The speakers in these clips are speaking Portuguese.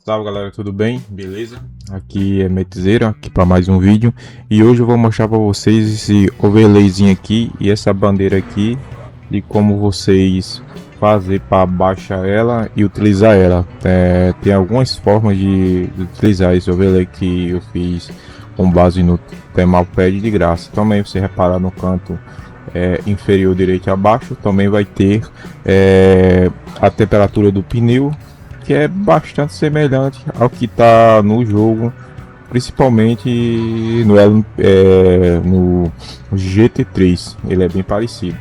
Salve galera, tudo bem? Beleza? Aqui é Metzeira, aqui para mais um vídeo. E hoje eu vou mostrar para vocês esse overlayzinho aqui e essa bandeira aqui, e como vocês fazer para baixar ela e utilizar ela. Tem algumas formas de utilizar esse overlay que eu fiz com base no Thermalpad de graça. Também você reparar no canto inferior direito abaixo, também vai ter a temperatura do pneu, que é bastante semelhante ao que está no jogo, principalmente no GT3, ele é bem parecido,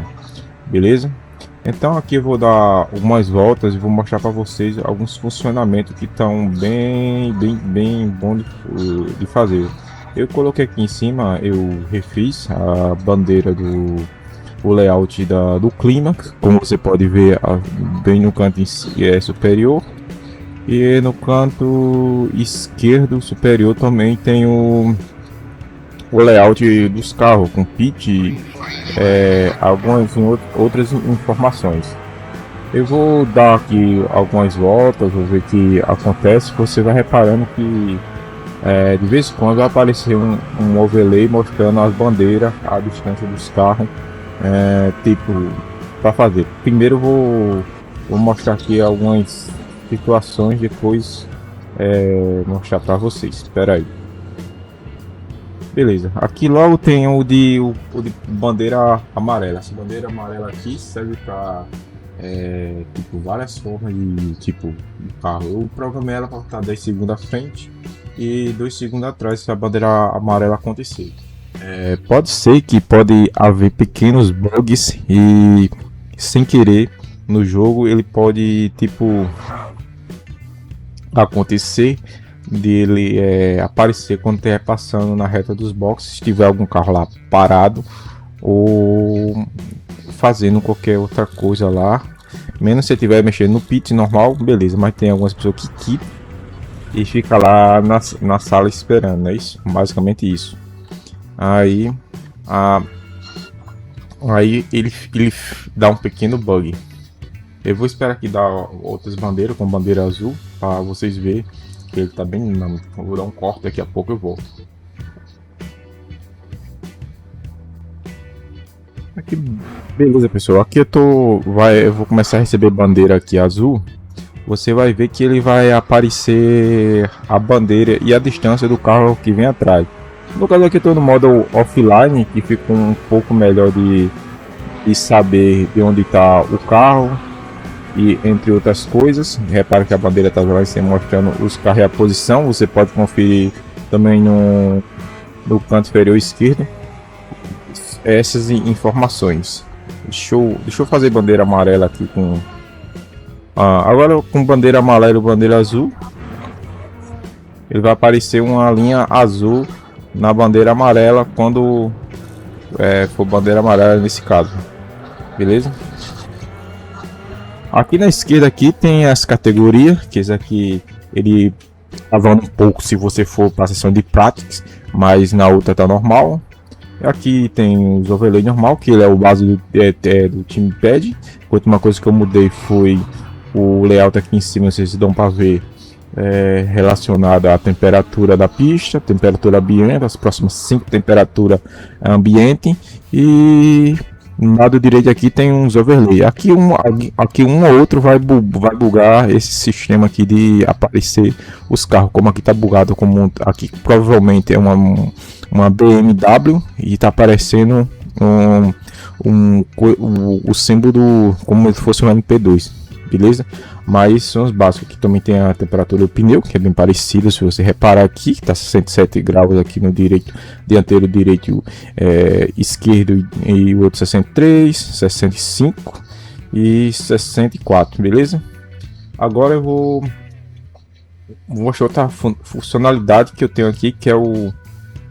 beleza? Então aqui eu vou dar algumas voltas e vou mostrar para vocês alguns funcionamentos que estão bem bom de fazer. Eu coloquei aqui em cima, eu refiz a bandeira o layout do clímax, como você pode ver bem no canto superior. E no canto esquerdo superior também tem o layout dos carros com pit, algumas outras informações. Eu vou dar aqui algumas voltas, vou ver o que acontece. Você vai reparando que de vez em quando vai aparecer um overlay mostrando as bandeiras, a distância dos carros, tipo, para fazer. Primeiro vou mostrar aqui algumas situações, depois mostrar para vocês. Espera aí. Beleza, aqui logo tem o de bandeira amarela. Essa bandeira amarela aqui serve para tipo, várias formas de tipo de carro. Eu programei ela para estar 10 segundos à frente e 2 segundos atrás se a bandeira amarela acontecer. Pode ser que pode haver pequenos bugs e sem querer no jogo ele pode tipo acontecer dele aparecer quando estiver passando na reta dos boxes, se tiver algum carro lá parado ou fazendo qualquer outra coisa lá, menos se estiver mexendo no pit normal, beleza, mas tem algumas pessoas que quitam e fica lá na sala esperando, não é isso? Basicamente isso. Aí ele dá um pequeno bug. Eu vou esperar aqui dar outras bandeiras com bandeira azul para vocês verem que ele tá bem dinâmico. Eu vou dar um corte, daqui a pouco eu volto. Aqui, beleza pessoal, aqui eu vou começar a receber bandeira aqui azul. Você vai ver que ele vai aparecer a bandeira e a distância do carro que vem atrás. No caso aqui eu estou no modo offline, que fica um pouco melhor de saber de onde está o carro e entre outras coisas. Repare que a bandeira está lá em cima mostrando os carros e a posição. Você pode conferir também no canto inferior esquerdo essas informações. Deixa eu fazer bandeira amarela aqui com agora com bandeira amarela e bandeira azul. Ele vai aparecer uma linha azul na bandeira amarela quando for bandeira amarela nesse caso, beleza? Aqui na esquerda aqui tem as categorias, que esse aqui ele avança um pouco se você for para a seção de practice, mas na outra tá normal. Aqui tem os overlay normal, que ele é o base do Thermalpad. Outra uma coisa que eu mudei foi o layout aqui em cima, vocês dão para ver, relacionado à temperatura da pista, temperatura ambiente, as próximas 5 temperaturas ambiente, e no lado direito aqui tem uns overlay. Aqui um ou outro vai bugar esse sistema aqui de aparecer os carros, como aqui tá bugado, como aqui provavelmente é uma BMW e tá aparecendo o símbolo como se fosse um MP2, beleza? Mas são os básicos. Aqui também tem a temperatura do pneu, que é bem parecida. Se você reparar aqui, que está 67 graus aqui no dianteiro direito esquerdo, e o outro 63, 65 e 64, beleza? Agora eu vou mostrar outra funcionalidade que eu tenho aqui, que é o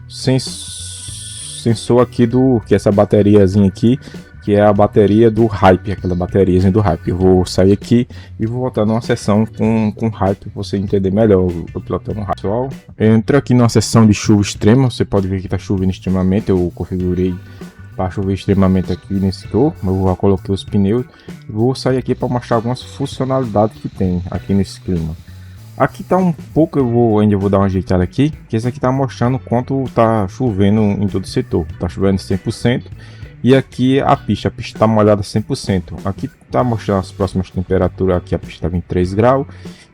sensor aqui que é essa bateriazinha aqui, que é a bateria do Hype, aquela bateriazinha do Hype. Eu vou sair aqui e vou voltar numa sessão com Hype para você entender melhor o pilotando Hype. Pessoal, eu entro aqui numa sessão de chuva extrema. Você pode ver que está chovendo extremamente. Eu configurei para chover extremamente aqui nesse tour. Eu já coloquei os pneus. Vou sair aqui para mostrar algumas funcionalidades que tem aqui nesse clima. Aqui tá um pouco, ainda vou dar uma ajeitada aqui, que esse aqui tá mostrando quanto tá chovendo em todo o setor. Tá chovendo 100%. E aqui a pista tá molhada 100%. Aqui tá mostrando as próximas temperaturas. Aqui a pista tá 23 graus.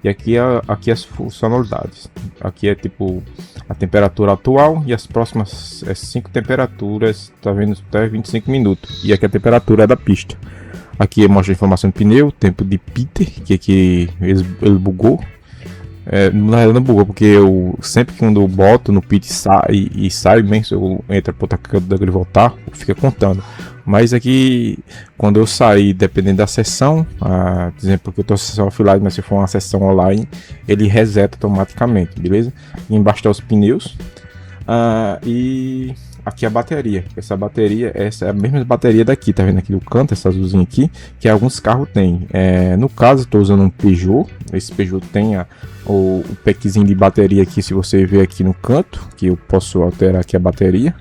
E aqui as funcionalidades. Aqui é tipo a temperatura atual e as próximas 5 temperaturas. Tá vendo até 25 minutos. E aqui a temperatura da pista. Aqui mostra a informação do pneu, tempo de Peter, que aqui ele bugou. Na realidade não bugou, porque eu sempre que eu boto no pit e sai, mesmo se eu entro para outra canto e voltar, fica contando. Mas aqui, quando eu sair, dependendo da sessão, por exemplo, que eu estou na sessão offline, mas se for uma sessão online, ele reseta automaticamente, beleza? E embaixo tá os pneus. E aqui a bateria. Essa é a mesma bateria daqui, tá vendo aqui no canto, essa azulzinha aqui, que alguns carros têm. No caso, estou usando um Peugeot. Esse Peugeot tem o packzinho de bateria aqui, se você ver aqui no canto, que eu posso alterar aqui a bateria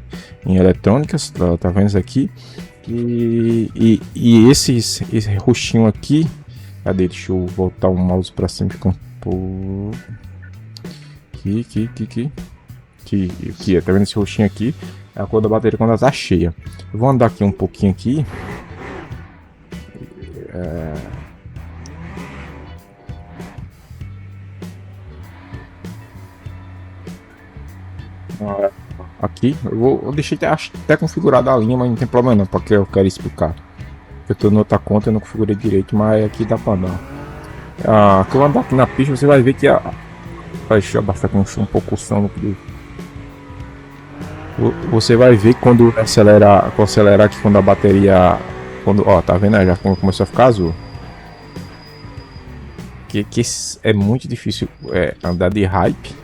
em eletrônicas, tá vendo isso aqui? E esse roxinho aqui, cadê? Deixa eu voltar o mouse para cima, fica um pouco aqui, tá vendo esse roxinho aqui? É a cor da bateria quando ela tá cheia. Eu vou andar aqui um pouquinho aqui. Aqui, eu deixei até configurada a linha, mas não tem problema não, porque eu quero explicar. Eu tô em outra conta, eu não configurei direito, mas aqui dá pra andar. Quando eu andar aqui na pista, você vai ver que deixa eu abaixar com um pouco o som. Você vai ver quando acelerar aqui, quando a bateria, tá vendo? Já começou a ficar azul. Que é muito difícil andar de hype,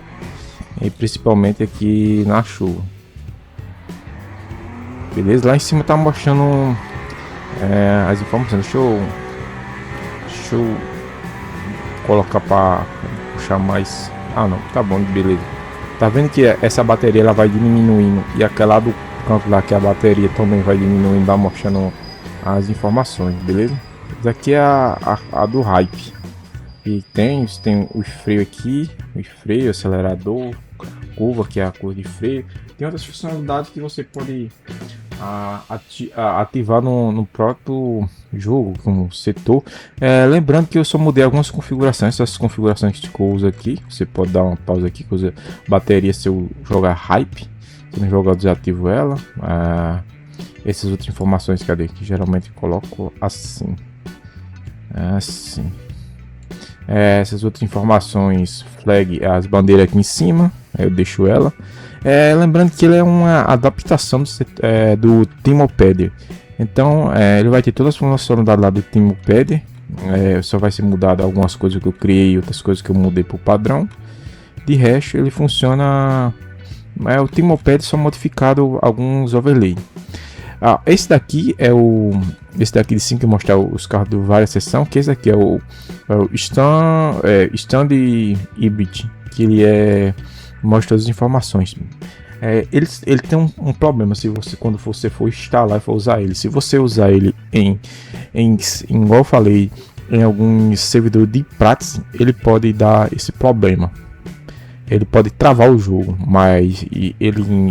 e principalmente aqui na chuva. Beleza? Lá em cima tá mostrando as informações. Deixa eu colocar para puxar mais. Não, tá bom, beleza. Tá vendo que essa bateria ela vai diminuindo, e aquela do canto lá que a bateria também vai diminuindo, vai mostrando as informações, beleza? Isso aqui é a do hype. E tem o freio aqui, acelerador, curva, que é a curva de freio. Tem outras funcionalidades que você pode ativar no próprio jogo, como setor. Lembrando que eu só mudei algumas configurações. Essas configurações que eu uso aqui, você pode dar uma pausa aqui, que usa bateria se eu jogar hype. Se não jogar, eu desativo ela. Essas outras informações, cadê? Que geralmente coloco assim. Essas outras informações, flag, as bandeiras aqui em cima, eu deixo ela. Lembrando que ele é uma adaptação do ThermoPad. Então ele vai ter todas as funcionalidades lá do ThermoPad. Só vai ser mudado algumas coisas que eu criei, outras coisas que eu mudei para o padrão. De resto, ele funciona. O ThermoPad só modificado alguns overlay. Esse daqui de 5 que mostrar os carros de várias seções, que esse aqui é o Stand Hybrid, que ele mostra as informações. Ele tem um problema quando você for instalar e for usar ele. Se você usar ele igual eu falei, em algum servidor de prática, ele pode dar esse problema. Ele pode travar o jogo, mas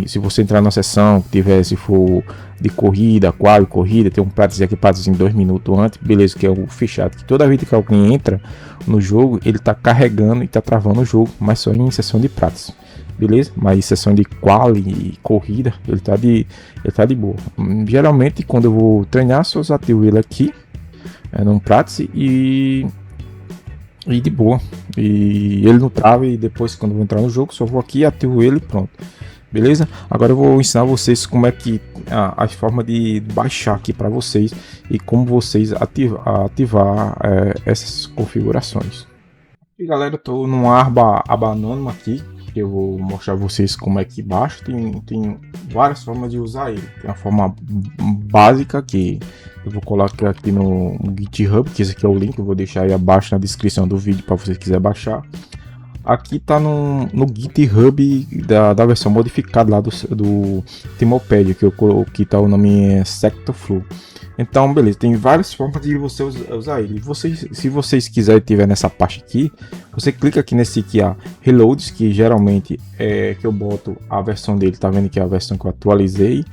se você entrar na sessão se for de corrida, corrida, tem um prato aqui em 2 minutos antes, beleza, que é o fechado, que toda vida que alguém entra no jogo, ele tá carregando e tá travando o jogo, mas só em sessão de pratos, beleza? Mas em sessão de e corrida, ele tá de boa. Geralmente, quando eu vou treinar, só ativo ele aqui, num pratos e de boa, e ele não trava, e depois quando eu vou entrar no jogo só vou aqui e ativo ele, pronto, beleza? Agora eu vou ensinar vocês como é que a forma de baixar aqui para vocês e como vocês ativar essas configurações. E galera, eu tô numa aba anônima aqui, que eu vou mostrar vocês como é que baixa. Tem várias formas de usar ele. Tem a forma básica, que eu vou colocar aqui no GitHub, que esse aqui é o link, eu vou deixar aí abaixo na descrição do vídeo para você quiser baixar. Aqui tá no GitHub da versão modificada lá do ThermoPad, que tá o nome Sector Flow. Então, beleza, tem várias formas de você usar ele. Vocês, se vocês quiserem, tiver nessa parte aqui, você clica aqui nesse aqui, ó, Reloads, que geralmente é que eu boto a versão dele, tá vendo que é a versão que eu atualizei,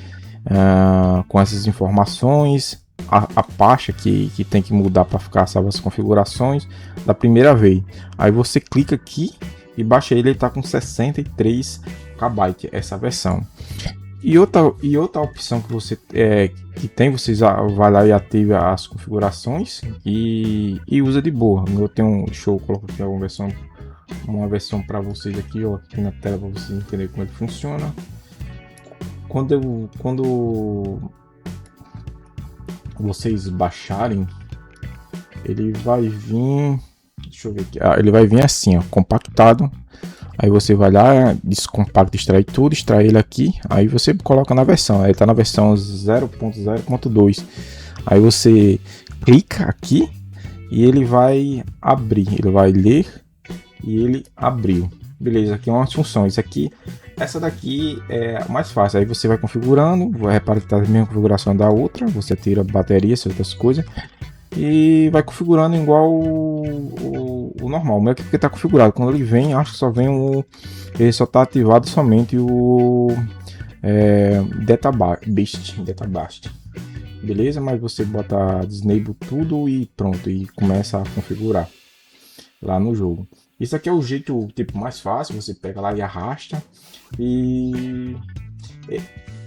com essas informações, a pasta que tem que mudar para ficar salvas as configurações da primeira vez. Aí você clica aqui e baixa ele está com 63 KB essa versão. E outra opção que você que tem, vocês vai lá e ativa as configurações e usa de boa. Eu tenho deixa eu colocar aqui uma versão para vocês aqui, ó, aqui na tela, para vocês entenderem como ele funciona. Quando vocês baixarem, ele vai vir, deixa eu ver aqui, ele vai vir assim, ó, compactado. Aí você vai lá, descompacta, extrai tudo, extrai ele aqui, aí você coloca na versão, aí tá na versão 0.0.2. Aí você clica aqui e ele vai abrir, ele vai ler e ele abriu. Beleza, aqui é uma função, isso aqui, essa daqui é mais fácil. Aí você vai configurando, vai reparar que tá a mesma configuração da outra, você tira bateria, essas outras coisas, e vai configurando igual o normal. O meu aqui porque está configurado. Quando ele vem, acho que só vem ele só está ativado somente o Databast. Beleza? Mas você bota disable tudo e pronto, e começa a configurar lá no jogo. Isso aqui é o jeito tipo mais fácil. Você pega lá e arrasta e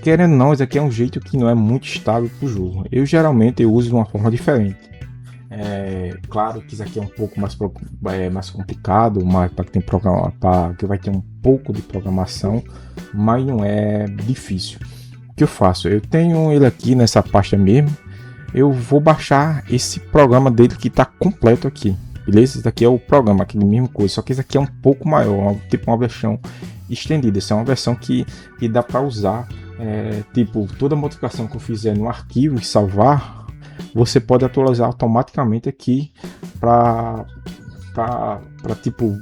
querendo ou não, isso aqui é um jeito que não é muito estável para o jogo. Eu geralmente uso de uma forma diferente. Claro que isso aqui é um pouco mais complicado, mas para quem tem programa, que vai ter um pouco de programação, mas não é difícil. O que eu faço? Eu tenho ele aqui nessa pasta mesmo. Eu vou baixar esse programa dele que está completo aqui, beleza? Esse daqui é o programa, aquele mesmo coisa, só que esse aqui é um pouco maior, tipo uma versão estendida. Essa é uma versão que dá para usar, tipo, toda modificação que eu fizer no arquivo e salvar, você pode atualizar automaticamente aqui para tipo,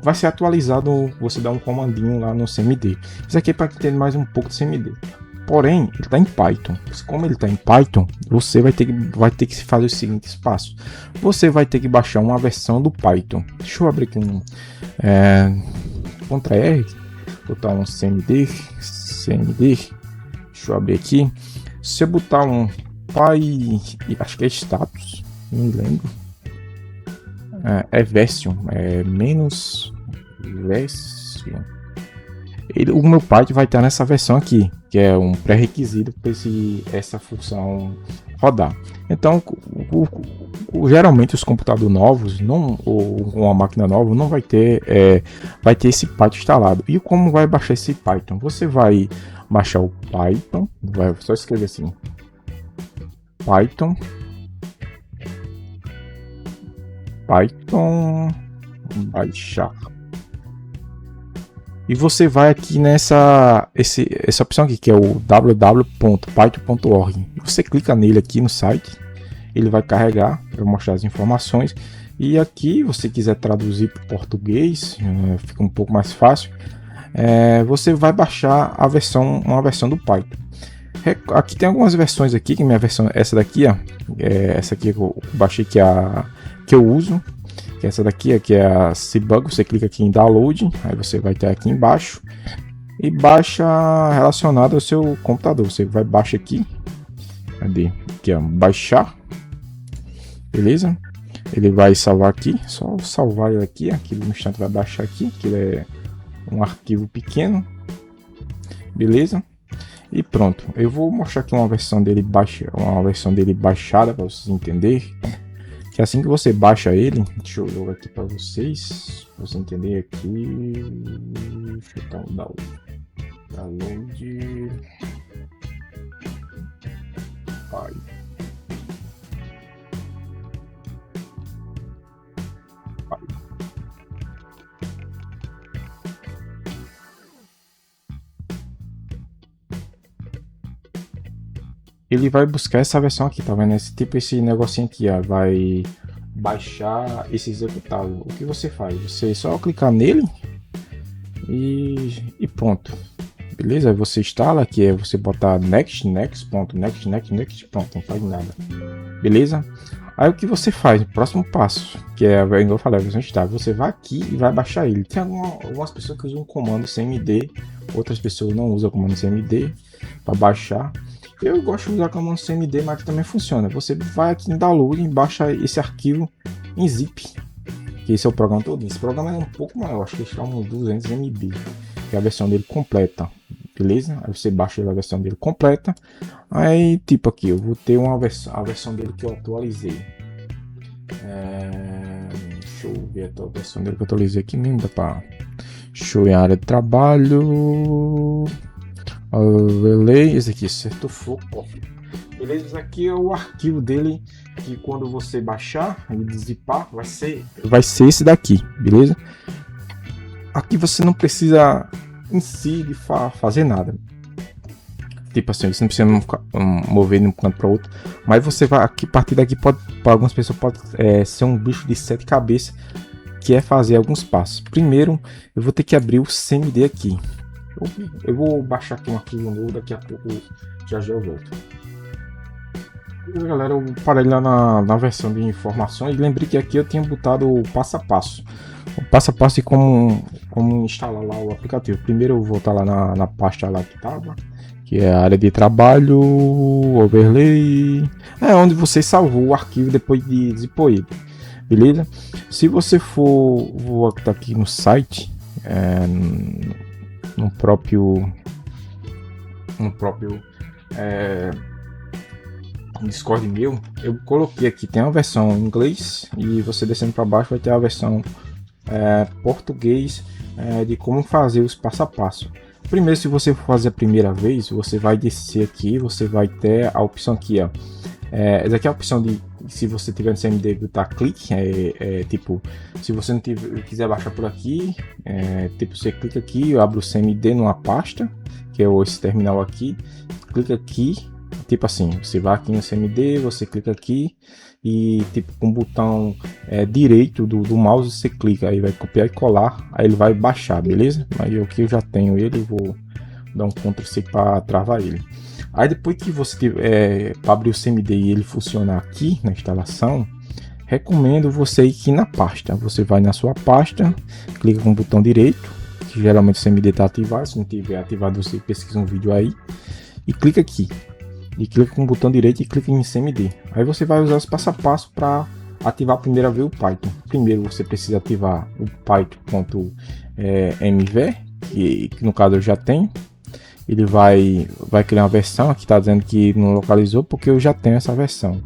vai ser atualizado, você dá um comandinho lá no CMD. Isso aqui é para ter mais um pouco de CMD. Porém, ele está em Python. Como ele está em Python, você vai ter que fazer os seguintes passos. Você vai ter que baixar uma versão do Python. Deixa eu abrir aqui um Ctrl R, botar um CMD. Deixa eu abrir aqui. Se eu botar um acho que é status, não me lembro. Version, menos version. O meu Python vai estar nessa versão aqui, que é um pré-requisito para essa função rodar. Então, geralmente os computadores novos, ou uma máquina nova, não vai ter, esse Python instalado. E como vai baixar esse Python? Você vai baixar o Python, vai só escrever assim, Python baixar. E você vai aqui essa opção aqui, que é o www.python.org. Você clica nele aqui no site, ele vai carregar para mostrar as informações. E aqui, você quiser traduzir para o português, fica um pouco mais fácil. Você vai baixar uma versão do Python. Aqui tem algumas versões aqui, que minha versão, essa daqui, ó, essa aqui que eu baixei, que eu uso. Que essa daqui, que é a Cbug. Você clica aqui em download, aí você vai ter aqui embaixo e baixa relacionado ao seu computador. Você vai baixar aqui, cadê? Aqui, ó, baixar, beleza? Ele vai salvar aqui, só salvar ele aqui, no instante vai baixar aqui, que ele é um arquivo pequeno, beleza? E pronto. Eu vou mostrar aqui uma versão dele baixada para vocês entenderem. Que assim que você baixa ele, deixa eu jogar aqui para vocês entenderem aqui. Deixa eu dar um download. Ele vai buscar essa versão aqui, tá vendo? Esse negocinho aqui, ó, vai baixar esse executável. O que você faz? Você só clicar nele e pronto. beleza? Aí você instala, que é você botar next, pronto, pronto, não faz nada, beleza? Aí o que você faz? O próximo passo, que é, igual eu falei, a versão estável, você vai aqui e vai baixar ele. Tem algumas pessoas que usam o comando cmd, outras pessoas não usam o comando cmd para baixar. Eu gosto de usar o comando cmd, mas que também funciona. Você vai aqui em download e baixa esse arquivo em zip, que esse é o programa todo. Esse programa é um pouco maior, acho que está uns 200 MB, que é a versão dele completa, beleza? Aí você baixa a versão dele completa. Aí tipo aqui, eu vou ter a versão dele que eu atualizei. Deixa eu ver a versão dele que eu atualizei aqui mesmo, dá pra... Show em área de trabalho. Overlay, esse aqui, certo foco. Beleza, esse aqui é o arquivo dele, que quando você baixar e zipar, vai ser esse daqui, beleza? Aqui você não precisa em si de fazer nada. Tipo assim, você não precisa ficar, mover de um canto para outro. Mas você vai aqui, a partir daqui, pode, para algumas pessoas, pode ser um bicho de 7 cabeças, que é fazer alguns passos. Primeiro, eu vou ter que abrir o CMD aqui. Eu vou baixar aqui um arquivo novo, daqui a pouco já eu volto. E, galera, eu parei lá na versão de informações e lembrei que aqui eu tinha botado o passo a passo. O passo a passo de como instalar lá o aplicativo. Primeiro eu vou voltar lá na pasta lá que tava, que é a área de trabalho, overlay, é onde você salvou o arquivo depois de zipou ele, beleza? Se você vou aqui no site, no próprio Discord meu, eu coloquei aqui, tem uma versão em inglês e você descendo para baixo vai ter a versão português de como fazer os passo a passo. Primeiro, se você for fazer a primeira vez, você vai descer aqui, você vai ter a opção aqui, ó. Essa aqui é a opção de, se você tiver no CMD, botar clique, tipo, se você não quiser baixar por aqui, tipo, você clica aqui, abre o CMD numa pasta, que é esse terminal aqui, clica aqui, tipo assim, você vai aqui no CMD, você clica aqui e tipo com o botão direito do mouse você clica, aí vai copiar e colar, aí ele vai baixar, beleza? Mas eu aqui eu já tenho ele, vou dar um Ctrl+C para travar ele. Aí depois que você tiver para abrir o CMD e ele funcionar aqui na instalação, recomendo você ir aqui na pasta, você vai na sua pasta, clica com o botão direito, que geralmente o CMD está ativado, se não tiver ativado você pesquisa um vídeo aí, e clica aqui. E clica com o botão direito e clica em CMD. Aí você vai usar os passo a passo para ativar a primeira vez o Python. Primeiro você precisa ativar o Python.mv, que no caso eu já tenho. Ele vai criar uma versão, aqui está dizendo que não localizou porque eu já tenho essa versão.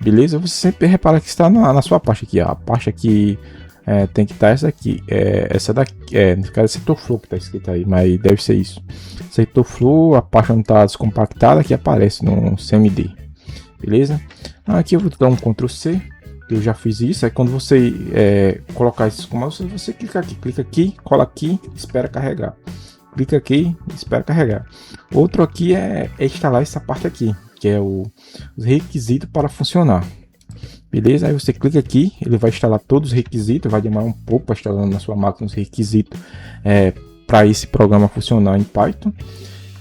Beleza? Você sempre repara que está na sua pasta aqui. A pasta que tem que estar essa aqui. Essa daqui. No caso é setor flow que está escrito aí, mas deve ser isso. Setor flow, a pasta não está descompactada, que aparece no CMD. Beleza? Aqui eu vou dar um Ctrl+C. Eu já fiz isso. Aí quando você colocar esses comandos, você clica aqui, cola aqui, espera carregar. Clica aqui, espera carregar. Outro aqui é instalar essa parte aqui, que é os requisitos para funcionar. Beleza? Aí você clica aqui, ele vai instalar todos os requisitos, vai demorar um pouco para instalar na sua máquina os requisitos para esse programa funcionar em Python.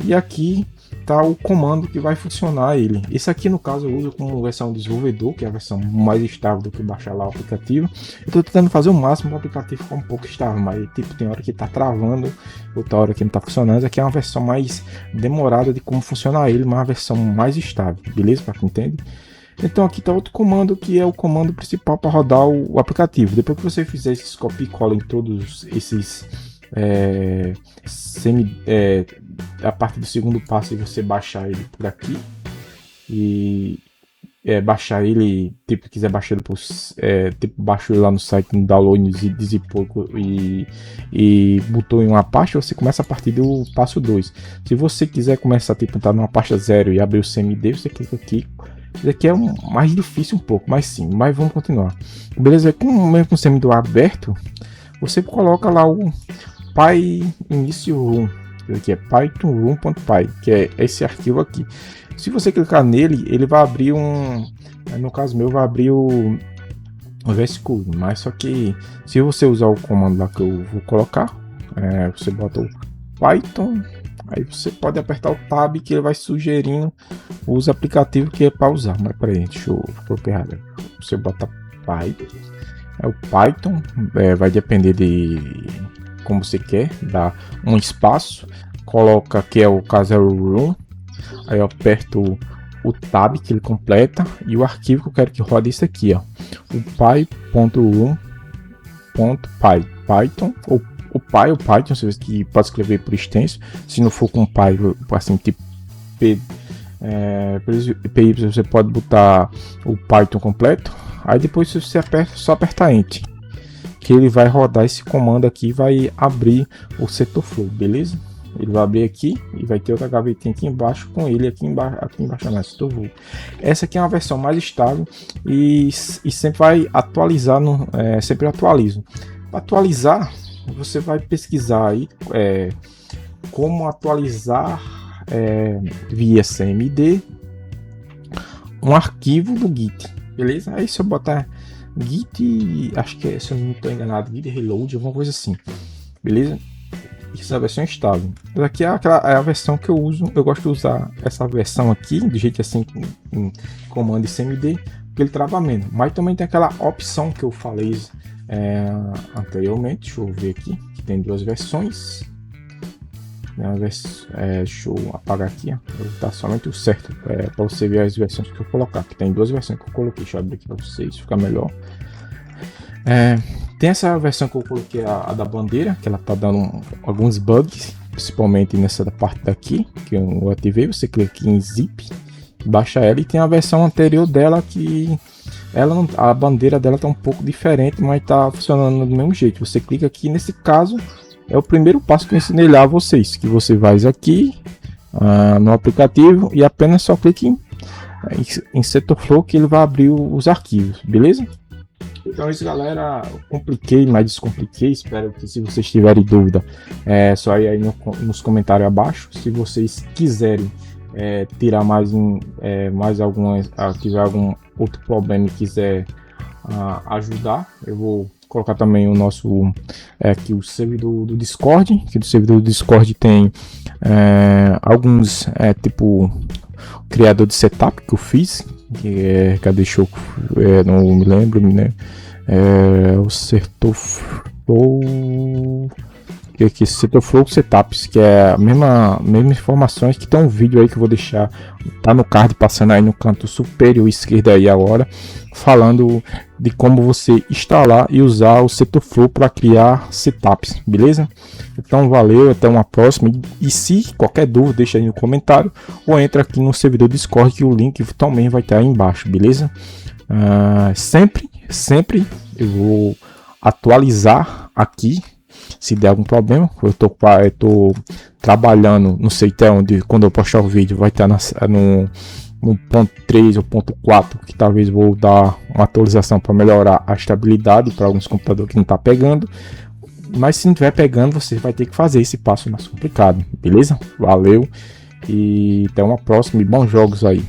E aqui está o comando que vai funcionar ele. Esse aqui no caso eu uso como versão desenvolvedor, que é a versão mais estável do que baixar lá o aplicativo. Eu estou tentando fazer o máximo para o aplicativo ficar um pouco estável, mas tipo, tem hora que está travando, outra hora que não está funcionando. Essa aqui é uma versão mais demorada de como funcionar ele, mas uma versão mais estável, beleza? Para quem entende. Então aqui está outro comando que é o comando principal para rodar o aplicativo. Depois que você fizer esses copy e cola em todos esses a parte do segundo passo e você baixar ele por aqui e baixar ele, tipo, quiser baixar ele por, tipo, baixou ele lá no site no download e zipou e botou em uma pasta, você começa a partir do passo 2. Se você quiser começar, tipo, tá numa pasta 0 e abrir o CMD, você clica aqui. Isso aqui é mais difícil um pouco, mas sim, mas vamos continuar. Beleza? Mesmo com o CMD aberto, você coloca lá o PyInitioRun, que é pythonrun.py, que é esse arquivo aqui. Se você clicar nele, ele vai abrir no caso meu, vai abrir o VS Code, mas só que se você usar o comando lá que eu vou colocar, você bota o Python. Aí você pode apertar o Tab que ele vai sugerindo os aplicativos que é para usar. Mas peraí, deixa eu colocar errado. Você bota Python. É o Python, vai depender de como você quer. Dá um espaço, coloca que é o caso é o room. Aí eu aperto o Tab que ele completa e o arquivo que eu quero que rode isso aqui, ó. O py.room.py Python ou o Python, você que pode escrever por extenso, se não for com Py, assim, tipo PY, você pode botar o Python completo, aí depois você só apertar Enter, que ele vai rodar esse comando aqui, vai abrir o Setorflow, beleza? Ele vai abrir aqui e vai ter outra gavetinha aqui embaixo com ele aqui embaixo na Setorflow. Essa aqui é uma versão mais estável e sempre vai atualizar, sempre atualizo. Para atualizar, você vai pesquisar aí como atualizar via CMD um arquivo do Git, beleza? Aí se eu botar Git, acho que se eu não estou enganado, Git Reload, alguma coisa assim, beleza? Essa é a versão estável. Essa aqui é a versão que eu uso. Eu gosto de usar essa versão aqui, do jeito assim, com comando e CMD, porque ele trava menos. Mas também tem aquela opção que eu falei anteriormente. Deixa eu ver aqui, que tem duas versões. Deixa eu apagar aqui, tá somente o certo para você ver as versões que eu colocar. Que tem duas versões que eu coloquei. Deixa eu abrir aqui para vocês ficar melhor. Tem essa versão que eu coloquei, a da bandeira, que ela tá dando alguns bugs, principalmente nessa parte daqui, que eu ativei. Você clica aqui em zip, baixa ela, e tem a versão anterior dela que a bandeira dela tá um pouco diferente, mas tá funcionando do mesmo jeito. Você clica aqui, nesse caso é o primeiro passo que eu ensinei lá a vocês, que você vai aqui no aplicativo e apenas só clique em Setorflow que ele vai abrir os arquivos, beleza? Então isso, galera, eu compliquei, mas descompliquei. Espero que, se vocês tiverem dúvida, só ir aí nos comentários abaixo. Se vocês quiserem tirar mais algumas, tiver algum outro problema e quiser ajudar, eu vou colocar também o nosso aqui o servidor do Discord. Que do servidor do Discord tem alguns tipo o criador de setup que eu fiz, cadê show, não me lembro, né? O Setorflow, que aqui Setorflow Setups, que é a mesma informações, que tem um vídeo aí que eu vou deixar, tá no card, passando aí no canto superior esquerdo aí agora, falando de como você instalar e usar o Setorflow para criar setups, beleza? Então valeu, até uma próxima, e se qualquer dúvida deixa aí no comentário ou entra aqui no servidor Discord, que o link também vai estar aí embaixo, beleza? Sempre eu vou atualizar aqui se der algum problema. Eu tô trabalhando, não sei até onde, quando eu postar o vídeo vai estar no ponto 3 ou ponto 4, que talvez vou dar uma atualização para melhorar a estabilidade para alguns computadores que não tá pegando. Mas se não estiver pegando, você vai ter que fazer esse passo mais complicado, beleza? Valeu e até uma próxima e bons jogos aí.